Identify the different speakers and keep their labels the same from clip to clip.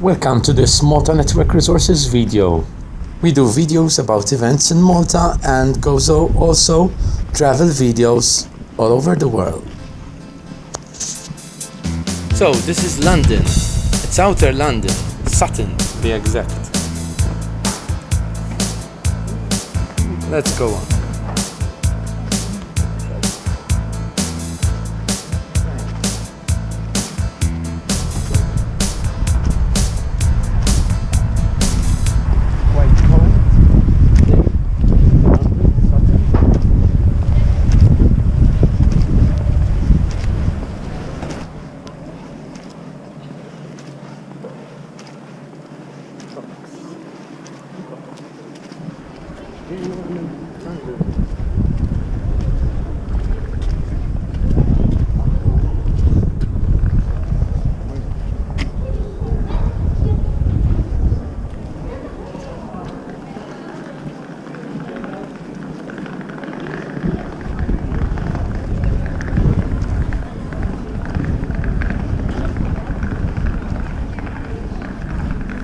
Speaker 1: Welcome to this Malta Network Resources video. We do videos about events in Malta and also travel videos all over the world. So this is London. It's outer London, Sutton to be exact. Let's go on.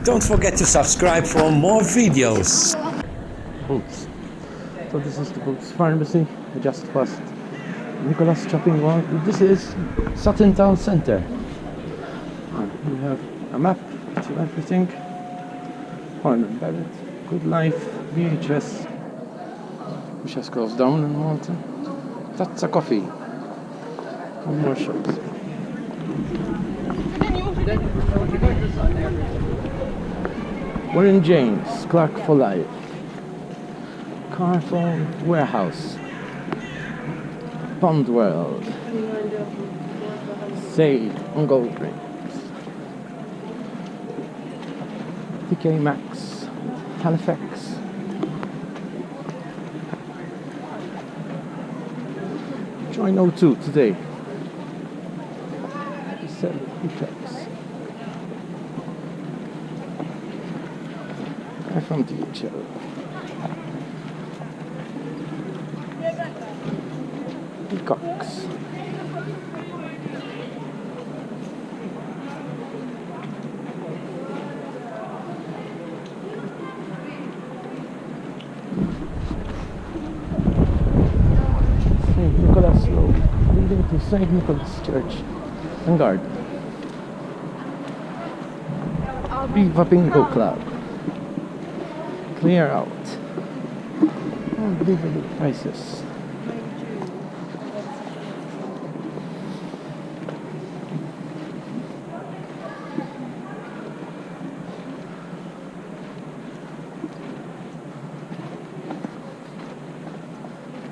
Speaker 1: Don't forget to subscribe for more videos. Boots. So this is the Boots Pharmacy. I just passed Nicholas Shopping Mall. This is Sutton Town Centre. We have a map to everything. Horn & Barrett, Good Life, VHS, which has closed down in Malta. That's a coffee. One more shops. Warren James, Clark for Life, Carphone Warehouse, Pond World, Sade on Gold Drinks, TK Maxx, Halifax, Join O2 today, Effects. From DHL. Peacocks. St. Nicholas Road, leading to St. Nicholas Church and Garden. Viva Bingo Club. Clear out. Unbelievable prices.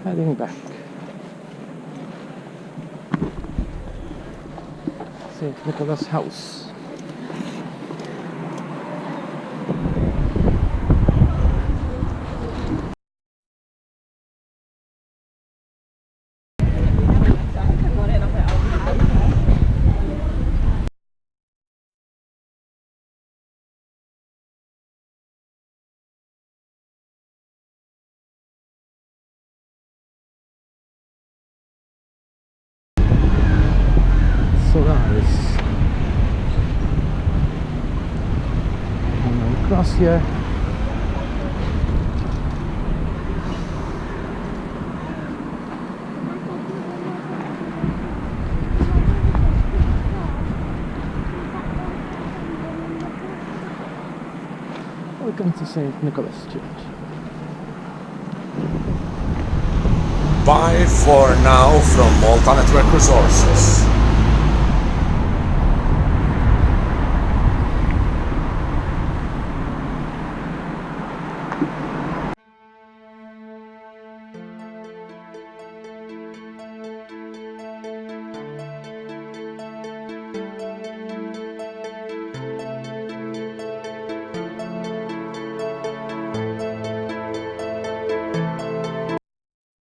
Speaker 1: Heading back. St. Nicholas House. Solaris. And across here. Welcome to St. Nicholas Church.
Speaker 2: Bye for now from Malta Network Resources.